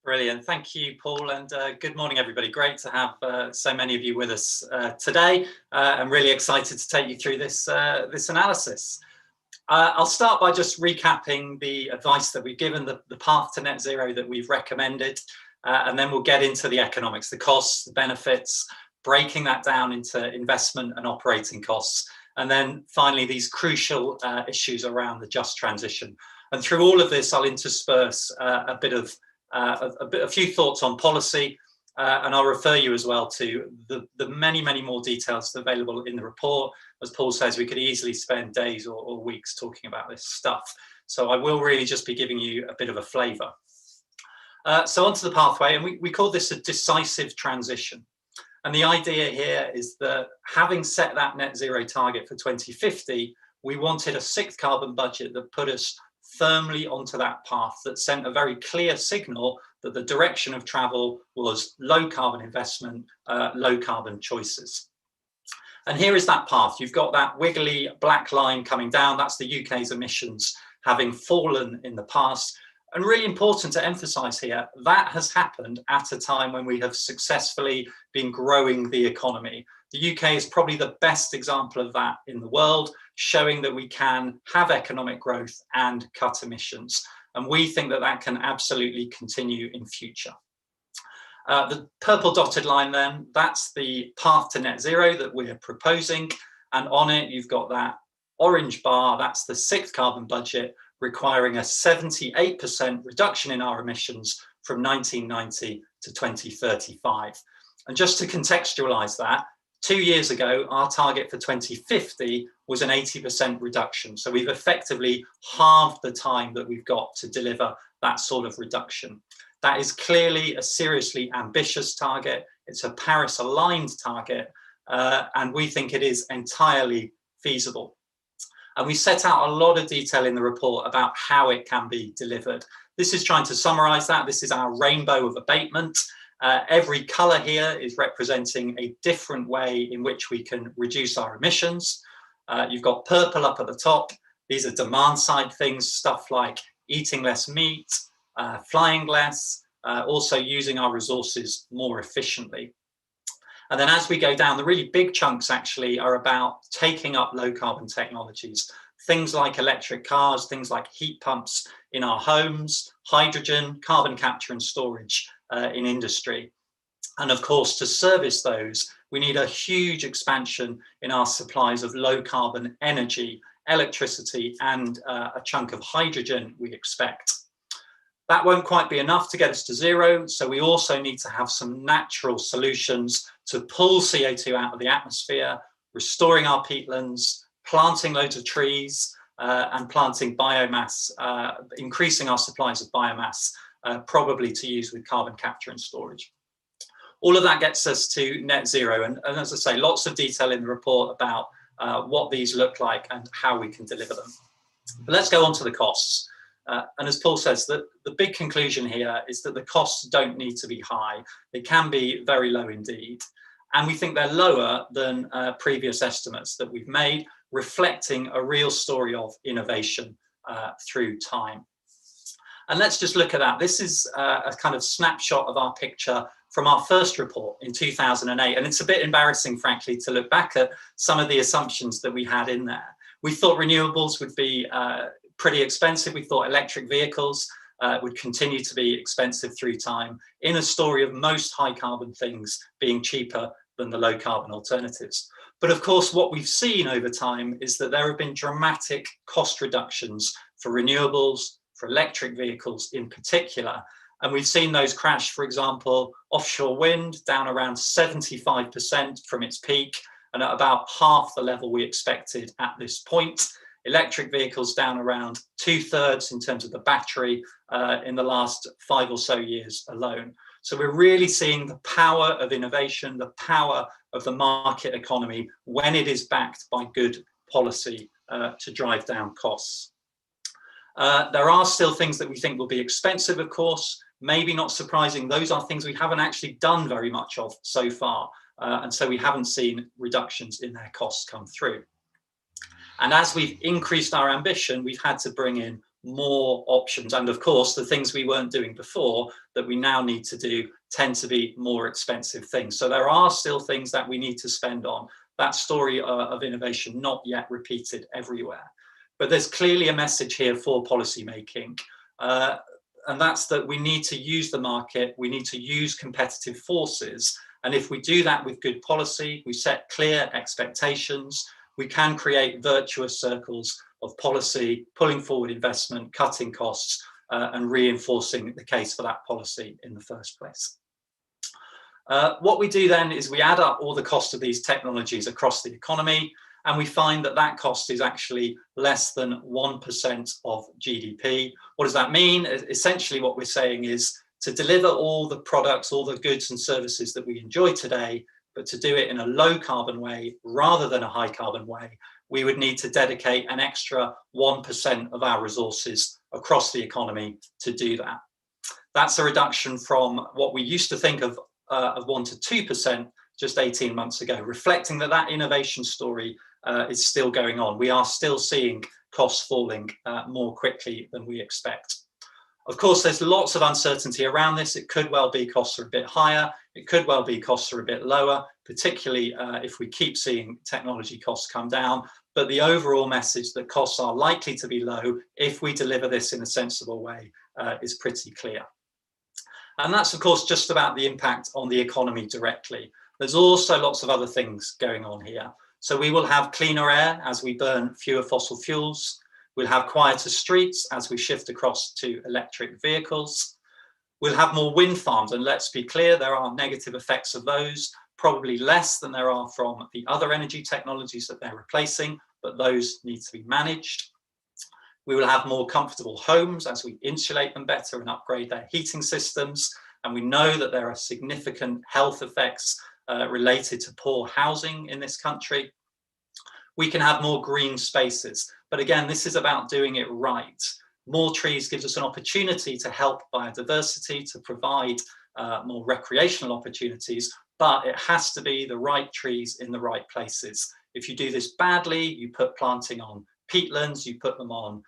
Brilliant. Thank you, Paul, and good morning, everybody. Great to have so many of you with us today. I'm really excited to take you through this analysis. I'll start by just recapping the advice that we've given, the path to net zero that we've recommended, and then we'll get into the economics, the costs, the benefits, breaking that down into investment and operating costs, and then finally these crucial issues around the just transition. And through all of this, I'll intersperse a few thoughts on policy, and I'll refer you as well to the many more details available in the report. As Paul says, we could easily spend days or weeks talking about this stuff. So I will really just be giving you a bit of a flavour. So onto the pathway, and we call this a decisive transition. And the idea here is that having set that net zero target for 2050, we wanted a sixth carbon budget that put us firmly onto that path, that sent a very clear signal that the direction of travel was low carbon investment, low carbon choices. And here is that path. You've got that wiggly black line coming down. That's the UK's emissions having fallen in the past. And really important to emphasize here, that has happened at a time when we have successfully been growing the economy. The UK is probably the best example of that in the world, showing that we can have economic growth and cut emissions. And we think that that can absolutely continue in future. The purple dotted line then, that's the path to net zero that we're proposing. And on it, you've got that orange bar, that's the sixth carbon budget, requiring a 78% reduction in our emissions from 1990 to 2035. And just to contextualize that, 2 years ago, our target for 2050 was an 80% reduction. So we've effectively halved the time that we've got to deliver that sort of reduction. That is clearly a seriously ambitious target. It's a Paris-aligned target, and we think it is entirely feasible. And we set out a lot of detail in the report about how it can be delivered. This is trying to summarize that. This is our rainbow of abatement. Every color here is representing a different way in which we can reduce our emissions. You've got purple up at the top. These are demand side things, stuff like eating less meat, flying less, also using our resources more efficiently. And then as we go down, the really big chunks actually are about taking up low carbon technologies, things like electric cars, things like heat pumps in our homes, hydrogen, carbon capture and storage in industry. And of course, to service those, we need a huge expansion in our supplies of low carbon energy, electricity, and a chunk of hydrogen we expect. That won't quite be enough to get us to zero, so we also need to have some natural solutions to pull CO2 out of the atmosphere, restoring our peatlands, planting loads of trees, and planting biomass, increasing our supplies of biomass, probably to use with carbon capture and storage. All of that gets us to net zero, and as I say, lots of detail in the report about what these look like and how we can deliver them. But let's go on to the costs. And as Paul says, the big conclusion here is that the costs don't need to be high. They can be very low indeed. And we think they're lower than previous estimates that we've made, reflecting a real story of innovation through time. And let's just look at that. This is a kind of snapshot of our picture from our first report in 2008. And it's a bit embarrassing, frankly, to look back at some of the assumptions that we had in there. We thought renewables would be pretty expensive. We thought electric vehicles would continue to be expensive through time, in a story of most high carbon things being cheaper than the low carbon alternatives. But of course, what we've seen over time is that there have been dramatic cost reductions for renewables, for electric vehicles in particular. And we've seen those crash, for example, offshore wind down around 75% from its peak, and at about half the level we expected at this point. Electric vehicles down around 2/3 in terms of the battery in the last 5 or so years alone. So we're really seeing the power of innovation, the power of the market economy when it is backed by good policy to drive down costs. There are still things that we think will be expensive, of course, maybe not surprising. Those are things we haven't actually done very much of so far. And so we haven't seen reductions in their costs come through. And as we've increased our ambition, we've had to bring in more options. And of course, the things we weren't doing before that we now need to do tend to be more expensive things. So there are still things that we need to spend on. That story of innovation not yet repeated everywhere. But there's clearly a message here for policy making. And that's that we need to use the market, we need to use competitive forces. And if we do that with good policy, we set clear expectations, we can create virtuous circles of policy, pulling forward investment, cutting costs, and reinforcing the case for that policy in the first place. What we do then is we add up all the cost of these technologies across the economy, and we find that that cost is actually less than 1% of GDP. What does that mean? Essentially what we're saying is to deliver all the products, all the goods and services that we enjoy today, but to do it in a low carbon way rather than a high carbon way, we would need to dedicate an extra 1% of our resources across the economy to do that. That's a reduction from what we used to think of 1 to 2% just 18 months ago, reflecting that that innovation story is still going on. We are still seeing costs falling more quickly than we expect. Of course, there's lots of uncertainty around this. It could well be costs are a bit higher. It could well be costs are a bit lower, particularly if we keep seeing technology costs come down. But the overall message that costs are likely to be low if we deliver this in a sensible way is pretty clear. And that's, of course, just about the impact on the economy directly. There's also lots of other things going on here. So we will have cleaner air as we burn fewer fossil fuels. We'll have quieter streets as we shift across to electric vehicles. We'll have more wind farms, and let's be clear, there are negative effects of those, probably less than there are from the other energy technologies that they're replacing, but those need to be managed. We will have more comfortable homes as we insulate them better and upgrade their heating systems. And we know that there are significant health effects related to poor housing in this country. We can have more green spaces. But again, this is about doing it right. More trees gives us an opportunity to help biodiversity, to provide more recreational opportunities, but it has to be the right trees in the right places. If you do this badly, you put planting on peatlands, you put them on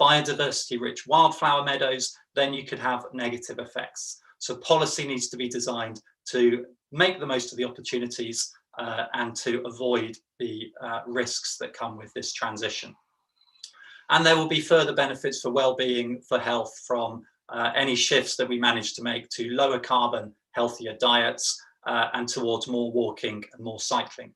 biodiversity-rich wildflower meadows, then you could have negative effects. So policy needs to be designed to make the most of the opportunities and to avoid the risks that come with this transition. And there will be further benefits for well-being, for health, from any shifts that we manage to make to lower carbon, healthier diets, and towards more walking and more cycling.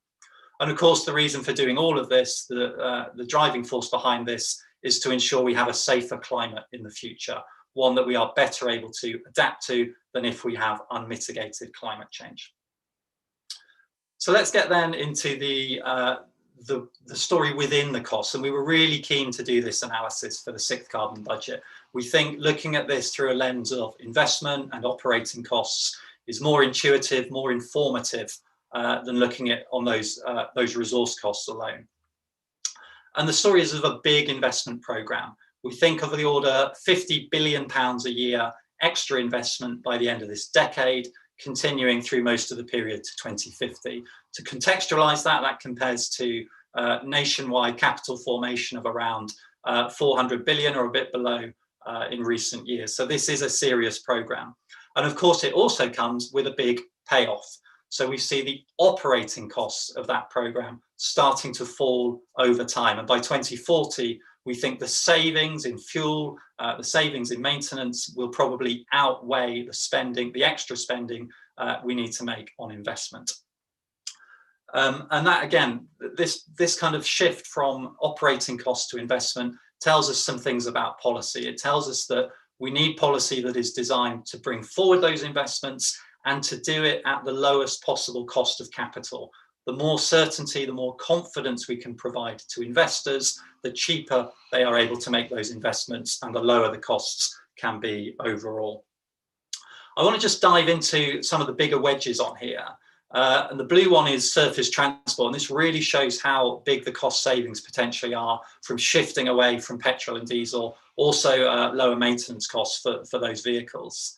And of course, the reason for doing all of this, the driving force behind this, is to ensure we have a safer climate in the future, one that we are better able to adapt to than if we have unmitigated climate change. So let's get then into the story within the costs, and we were really keen to do this analysis for the sixth carbon budget. We think looking at this through a lens of investment and operating costs is more intuitive, more informative than looking at on those resource costs alone. And the story is of a big investment programme. We think of the order £50 billion a year extra investment by the end of this decade, continuing through most of the period to 2050. To contextualise that, that compares to nationwide capital formation of around 400 billion or a bit below in recent years. So this is a serious programme. And of course, it also comes with a big payoff. So we see the operating costs of that programme starting to fall over time. And by 2040, we think the savings in fuel, the savings in maintenance will probably outweigh the spending, the extra spending we need to make on investment. And that, again, this kind of shift from operating costs to investment tells us some things about policy. It tells us that we need policy that is designed to bring forward those investments and to do it at the lowest possible cost of capital. The more certainty, the more confidence we can provide to investors, the cheaper they are able to make those investments and the lower the costs can be overall. I want to just dive into some of the bigger wedges on here. And the blue one is surface transport. And this really shows how big the cost savings potentially are from shifting away from petrol and diesel, also lower maintenance costs for those vehicles.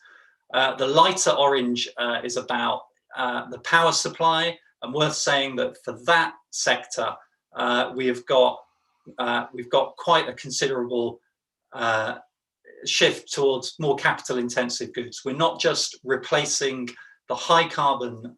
The lighter orange is about the power supply, and worth saying that for that sector, we've got quite a considerable shift towards more capital intensive goods. We're not just replacing the high carbon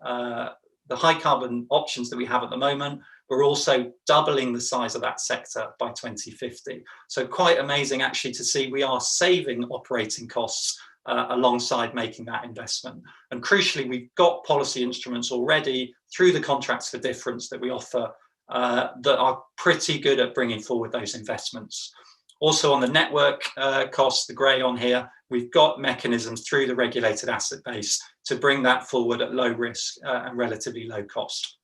options that we have at the moment, we're also doubling the size of that sector by 2050. So quite amazing actually to see we are saving operating costs alongside making that investment. And crucially, we've got policy instruments already through the contracts for difference that we offer that are pretty good at bringing forward those investments. Also on the network costs, the grey on here, we've got mechanisms through the regulated asset base to bring that forward at low risk and relatively low cost.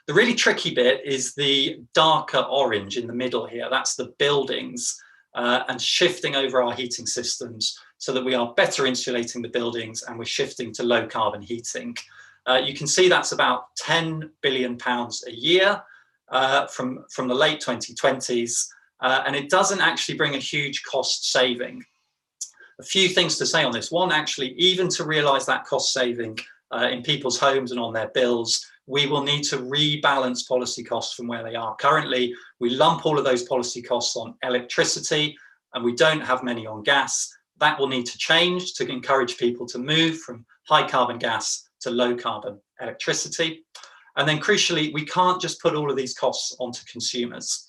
The really tricky bit is the darker orange in the middle here. That's the buildings and shifting over our heating systems so that we are better insulating the buildings and we're shifting to low carbon heating. You can see that's about £10 billion a year from the late 2020s. And it doesn't actually bring a huge cost saving. A few things to say on this. One, actually, even to realise that cost saving in people's homes and on their bills, we will need to rebalance policy costs from where they are. Currently, we lump all of those policy costs on electricity and we don't have many on gas. That will need to change to encourage people to move from high carbon gas to low carbon electricity. And then crucially, we can't just put all of these costs onto consumers.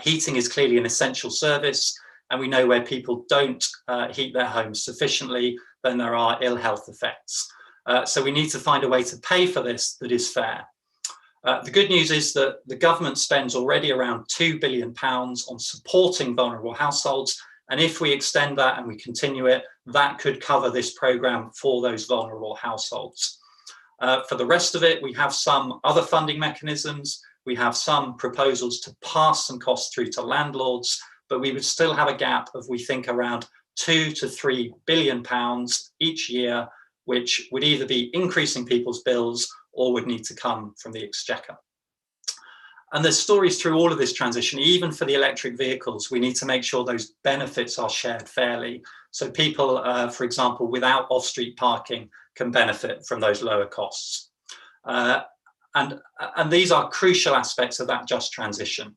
Heating is clearly an essential service, and we know where people don't heat their homes sufficiently, then there are ill health effects. So we need to find a way to pay for this that is fair. The good news is that the government spends already around £2 billion on supporting vulnerable households. And if we extend that and we continue it, that could cover this programme for those vulnerable households. For the rest of it, we have some other funding mechanisms. We have some proposals to pass some costs through to landlords, but we would still have a gap of, we think, around £2 to £3 billion each year, which would either be increasing people's bills or would need to come from the exchequer. And there's stories through all of this transition. Even for the electric vehicles, we need to make sure those benefits are shared fairly. So people, for example, without off-street parking can benefit from those lower costs. And these are crucial aspects of that just transition.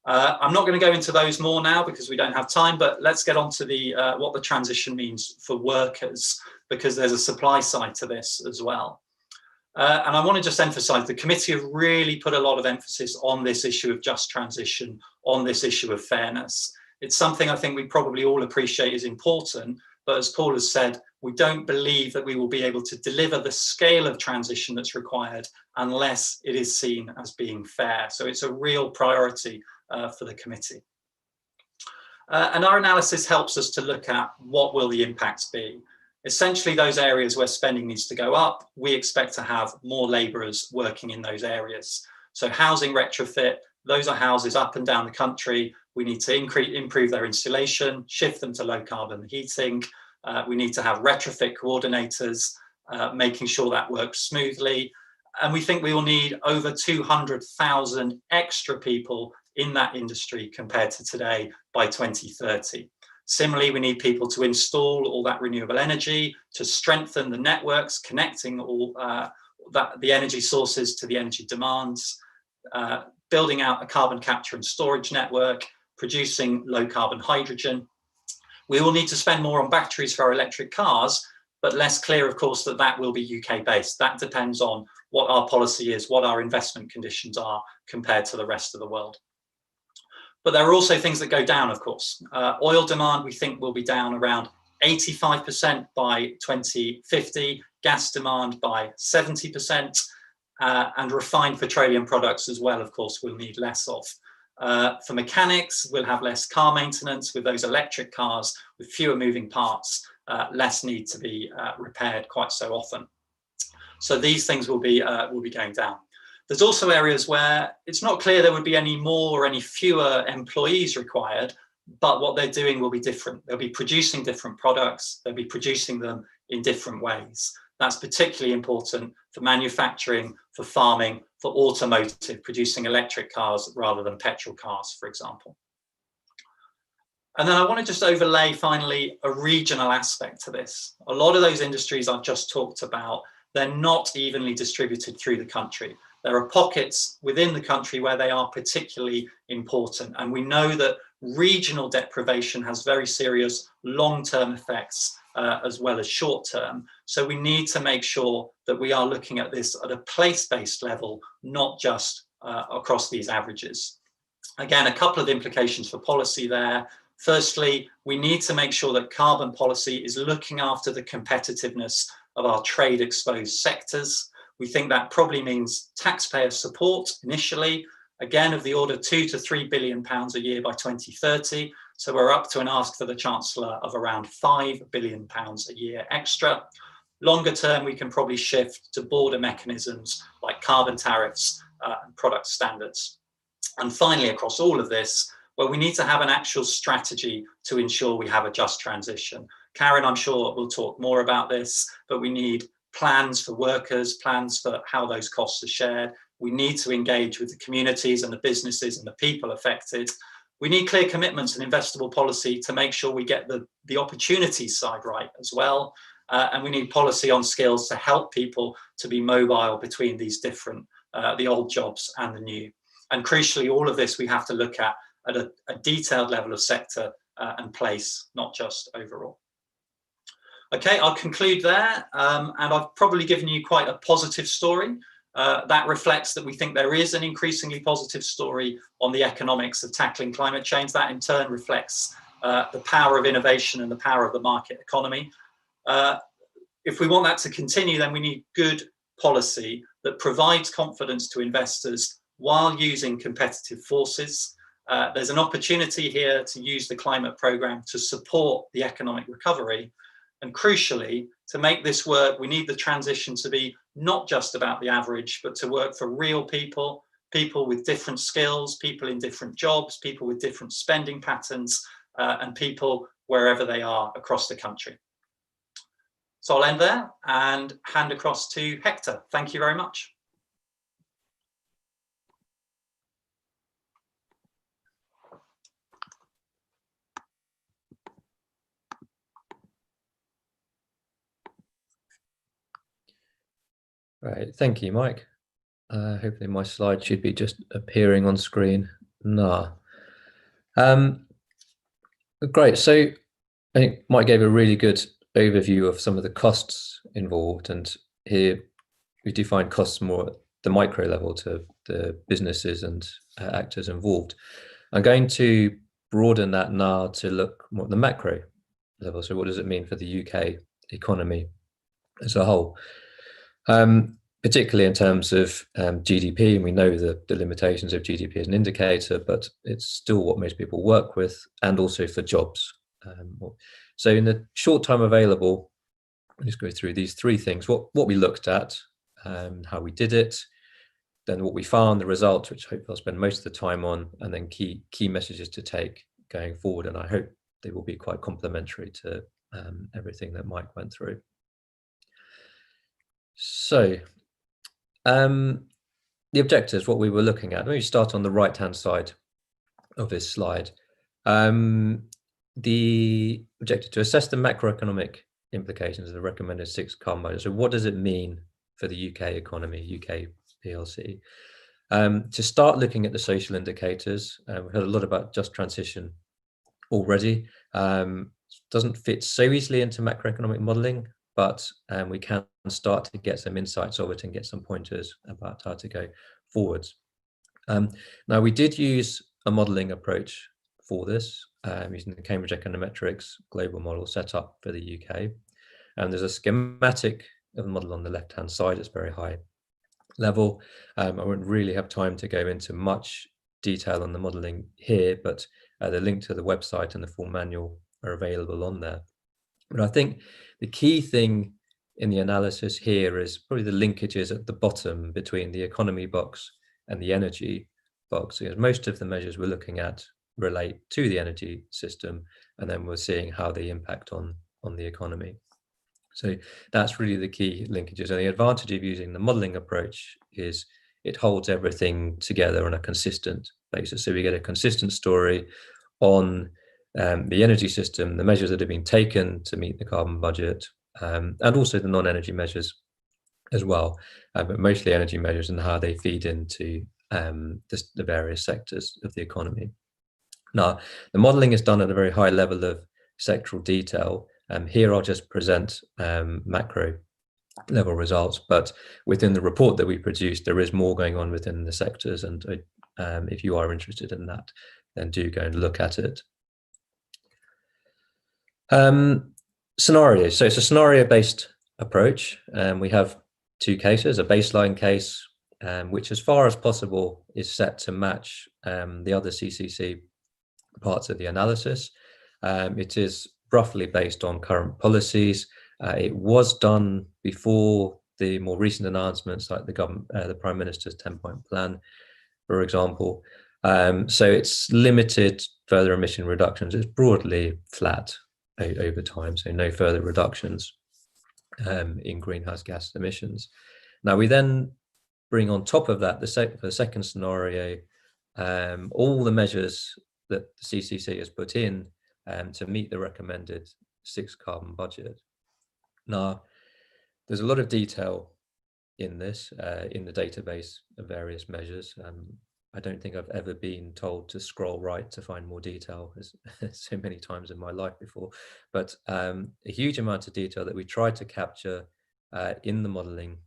I'm not going to go into those more now because we don't have time, but let's get on to the what the transition means for workers, because there's a supply side to this as well. And I want to just emphasize the committee have really put a lot of emphasis on this issue of just transition, on this issue of fairness. It's something I think we probably all appreciate is important, but as Paul has said, we don't believe that we will be able to deliver the scale of transition that's required unless it is seen as being fair. So it's a real priority for the committee. And our analysis helps us to look at what will the impacts be. Essentially, those areas where spending needs to go up, we expect to have more labourers working in those areas. So housing retrofit, those are houses up and down the country. We need to improve their insulation, shift them to low carbon heating. We need to have retrofit coordinators, making sure that works smoothly. And we think we will need over 200,000 extra people in that industry compared to today by 2030. Similarly, we need people to install all that renewable energy, to strengthen the networks, connecting all the energy sources to the energy demands, building out a carbon capture and storage network, producing low carbon hydrogen. We will need to spend more on batteries for our electric cars, but less clear, of course, that that will be UK based. That depends on what our policy is, what our investment conditions are compared to the rest of the world. But there are also things that go down, of course. Oil demand, we think, will be down around 85% by 2050, gas demand by 70%, and refined petroleum products as well, of course, we'll need less of. For mechanics, we'll have less car maintenance with those electric cars with fewer moving parts, less need to be repaired quite so often. So these things will be going down. There's also areas where it's not clear there would be any more or any fewer employees required, but what they're doing will be different. They'll be producing different products. They'll be producing them in different ways. That's particularly important for manufacturing, for farming, for automotive, producing electric cars rather than petrol cars, for example. And then I want to just overlay, finally, a regional aspect to this. A lot of those industries I've just talked about, they're not evenly distributed through the country. There are pockets within the country where they are particularly important. And we know that regional deprivation has very serious long-term effects as well as short-term. So we need to make sure that we are looking at this at a place-based level, not just across these averages. Again, a couple of implications for policy there. Firstly, we need to make sure that carbon policy is looking after the competitiveness of our trade exposed sectors. We think that probably means taxpayer support initially, again, of the order £2 to £3 billion a year by 2030. So we're up to an ask for the Chancellor of around £5 billion a year extra. Longer term, we can probably shift to border mechanisms like carbon tariffs and product standards. And finally, across all of this, well, we need to have an actual strategy to ensure we have a just transition. Karen, I'm sure, will talk more about this, but we need plans for workers, plans for how those costs are shared. We need to engage with the communities and the businesses and the people affected. We need clear commitments and investable policy to make sure we get the opportunities side right as well. And we need policy on skills to help people to be mobile between these different, the old jobs and the new. And crucially, all of this we have to look at a detailed level of sector and place, not just overall. Okay, I'll conclude there. And I've probably given you quite a positive story. That reflects that we think there is an increasingly positive story on the economics of tackling climate change. That in turn reflects the power of innovation and the power of the market economy. If we want that to continue, then we need good policy that provides confidence to investors while using competitive forces. There's an opportunity here to use the climate programme to support the economic recovery. And crucially, to make this work, we need the transition to be not just about the average, but to work for real people, people with different skills, people in different jobs, people with different spending patterns, and people wherever they are across the country. So I'll end there and hand across to Hector. Thank you very much. Right, thank you, Mike. Hopefully my slide should be just appearing on screen now. Great, so I think Mike gave a really good overview of some of the costs involved, and here we define costs more at the micro level to the businesses and actors involved. I'm going to broaden that now to look more at the macro level. So what does it mean for the UK economy as a whole? Particularly in terms of GDP, and we know the limitations of GDP as an indicator, but it's still what most people work with, and also for jobs. So in the short time available, I'll just go through these three things: what we looked at, how we did it, then what we found, the results, which I hope I'll spend most of the time on, and then key messages to take going forward. And I hope they will be quite complementary to everything that Mike went through. So the objectives, what we were looking at. Let me start on the right-hand side of this slide. The objective to assess the macroeconomic implications of the recommended 6 carbon budget. So what does it mean for the UK economy, UK PLC? To start looking at the social indicators, we've heard a lot about just transition already. Doesn't fit so easily into macroeconomic modelling, but we can start to get some insights of it and get some pointers about how to go forwards. Now, we did use a modelling approach for this, using the Cambridge Econometrics global model set up for the UK. And there's a schematic of the model on the left-hand side. It's very high level. I won't really have time to go into much detail on the modelling here, but the link to the website and the full manual are available on there. But I think the key thing in the analysis here is probably the linkages at the bottom between the economy box and the energy box, because most of the measures we're looking at relate to the energy system, and then we're seeing how they impact on the economy. So that's really the key linkages. And the advantage of using the modelling approach is it holds everything together on a consistent basis. So we get a consistent story on the energy system, the measures that have been taken to meet the carbon budget, and also the non-energy measures as well, but mostly energy measures and how they feed into the various sectors of the economy. Now, the modelling is done at a very high level of sectoral detail. Here I'll just present macro level results, but within the report that we produced, there is more going on within the sectors, and if you are interested in that, then do go and look at it. Scenarios. So it's a scenario-based approach. We have two cases, a baseline case, which as far as possible is set to match the other CCC parts of the analysis. It is roughly based on current policies. It was done before the more recent announcements, like the Prime Minister's 10-point plan, for example. So it's limited further emission reductions. It's broadly flat over time, so no further reductions in greenhouse gas emissions. Now we then bring on top of that the second scenario, all the measures that the CCC has put in to meet the recommended 6 carbon budget. Now, there's a lot of detail in this, in the database of various measures. I don't think I've ever been told to scroll right to find more detail as so many times in my life before, but a huge amount of detail that we tried to capture in the modelling,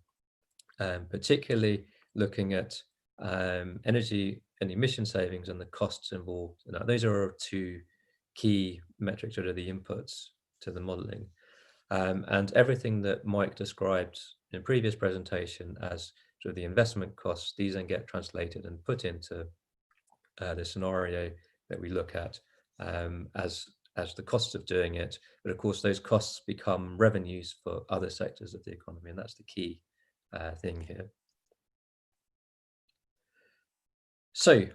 particularly looking at energy and emission savings and the costs involved. Now, those are our two key metrics that are the inputs to the modelling. And everything that Mike described in a previous presentation as sort of the investment costs, these then get translated and put into the scenario that we look at as the costs of doing it. But of course, those costs become revenues for other sectors of the economy, and that's the key thing here. So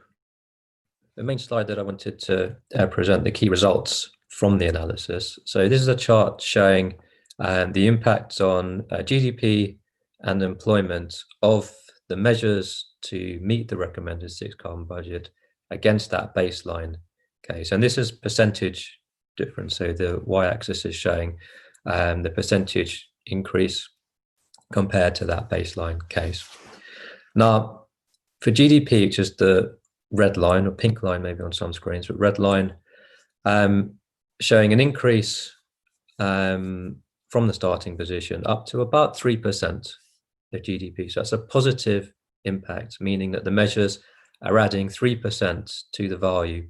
the main slide that I wanted to present the key results from the analysis. So this is a chart showing the impact on GDP and employment of the measures to meet the recommended 6 carbon budget against that baseline case. And this is percentage difference. So the y-axis is showing the percentage increase compared to that baseline case. Now, for GDP, which is the red line or pink line maybe on some screens, but red line showing an increase from the starting position up to about 3% of GDP. So that's a positive impact, meaning that the measures are adding 3% to the value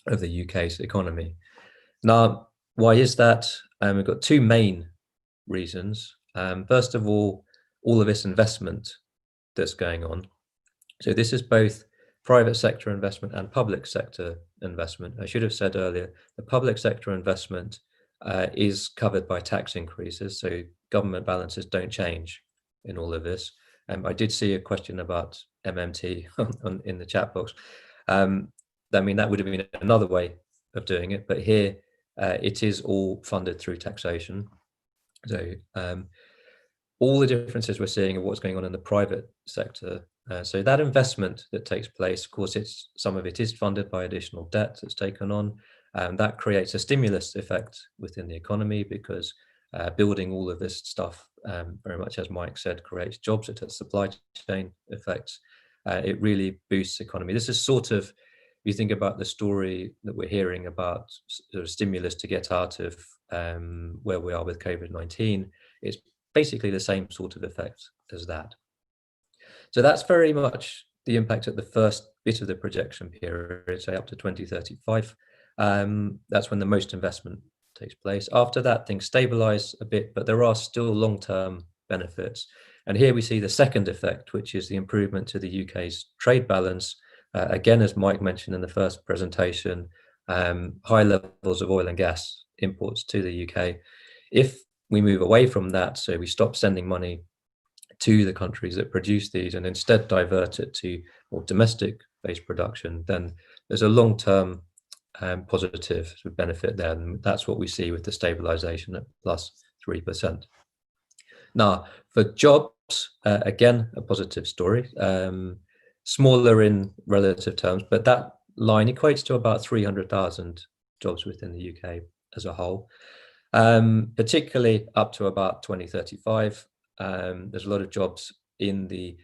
of the UK's economy. Now, why is that? We've got two main reasons. First of all of this investment that's going on. So this is both private sector investment and public sector investment. I should have said earlier, the public sector investment is covered by tax increases, so government balances don't change in all of this. I did see a question about MMT in the chat box. I mean, that would have been another way of doing it, but here it is all funded through taxation. So all the differences we're seeing of what's going on in the private sector. So that investment that takes place, of course, some of it is funded by additional debt that's taken on. That creates a stimulus effect within the economy because building all of this stuff, very much as Mike said, creates jobs. It has supply chain effects. It really boosts the economy. This is sort of, if you think about the story that we're hearing about sort of stimulus to get out of where we are with COVID-19, it's basically the same sort of effect as that. So that's very much the impact at the first bit of the projection period, say up to 2035. That's when the most investment takes place. After that, things stabilize a bit, but there are still long-term benefits. And here we see the second effect, which is the improvement to the UK's trade balance. Again, as Mike mentioned in the first presentation, high levels of oil and gas imports to the UK. If we move away from that, so we stop sending money to the countries that produce these and instead divert it to more domestic-based production, then there's a long-term positive benefit there, and that's what we see with the stabilization at plus 3%. Now, for jobs, again, a positive story, smaller in relative terms, but that line equates to about 300,000 jobs within the UK as a whole, particularly up to about 2035. There's a lot of jobs in the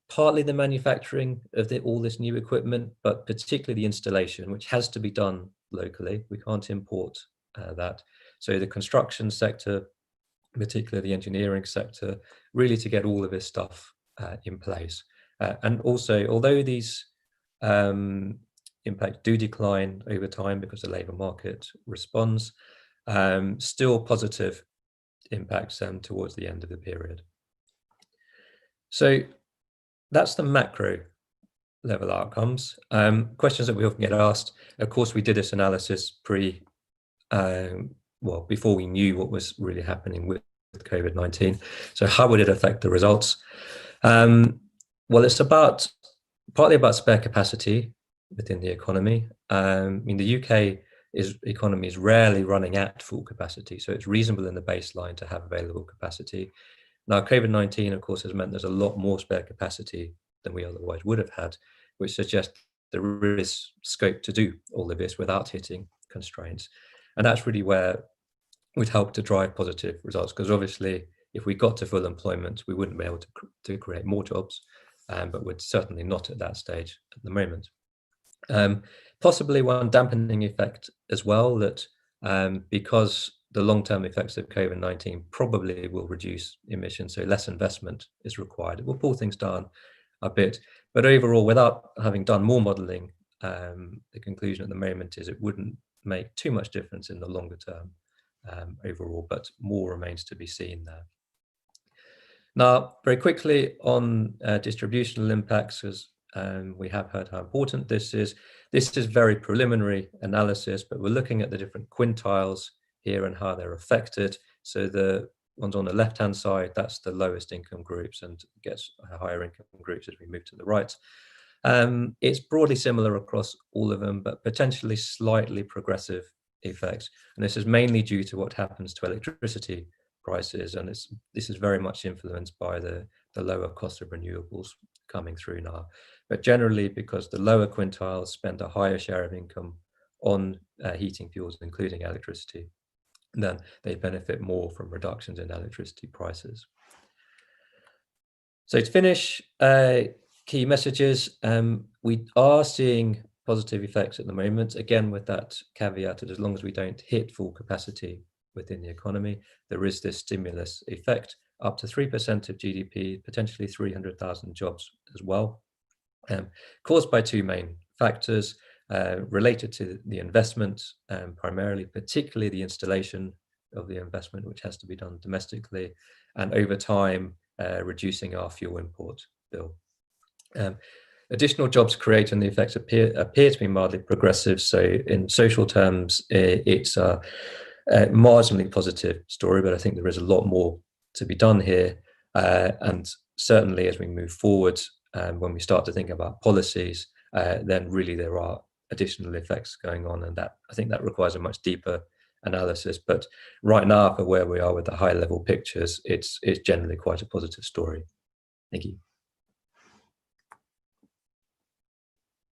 partly the manufacturing of all this new equipment, but particularly the installation, which has to be done locally. We can't import that. So the construction sector, particularly the engineering sector, really to get all of this stuff in place. And also, although these impacts do decline over time because the labour market responds, still positive impacts towards the end of the period. So that's the macro level outcomes. Questions that we often get asked. Of course, we did this analysis before we knew what was really happening with COVID-19. So how would it affect the results? Well, it's partly about spare capacity within the economy. The UK economy is rarely running at full capacity, so it's reasonable in the baseline to have available capacity. Now, COVID-19, of course, has meant there's a lot more spare capacity than we otherwise would have had, which suggests there is scope to do all of this without hitting constraints. And that's really where we'd help to drive positive results, because obviously, if we got to full employment, we wouldn't be able to create more jobs, but we're certainly not at that stage at the moment. Possibly one dampening effect as well, that because the long-term effects of COVID-19 probably will reduce emissions, so less investment is required. It will pull things down a bit, but overall, without having done more modelling, the conclusion at the moment is it wouldn't make too much difference in the longer term overall, but more remains to be seen there. Now, very quickly on distributional impacts, because we have heard how important this is. This is very preliminary analysis, but we're looking at the different quintiles here and how they're affected. So the ones on the left-hand side, that's the lowest income groups, and gets higher income groups as we move to the right. It's broadly similar across all of them, but potentially slightly progressive effects. And this is mainly due to what happens to electricity prices, and this is very much influenced by the lower cost of renewables coming through now. But generally, because the lower quintiles spend a higher share of income on heating fuels, including electricity, then they benefit more from reductions in electricity prices. So to finish, key messages, we are seeing positive effects at the moment, again with that caveat that as long as we don't hit full capacity within the economy, there is this stimulus effect, up to 3% of GDP, potentially 300,000 jobs as well, caused by two main factors related to the investment, primarily, particularly the installation of the investment, which has to be done domestically, and over time, reducing our fuel import bill. Additional jobs created and the effects appear to be mildly progressive. So in social terms, it's a marginally positive story, but I think there is a lot more to be done here. And certainly as we move forward, when we start to think about policies, then really there are additional effects going on, and that I think that requires a much deeper analysis. But right now, for where we are with the high level pictures, it's generally quite a positive story. Thank you.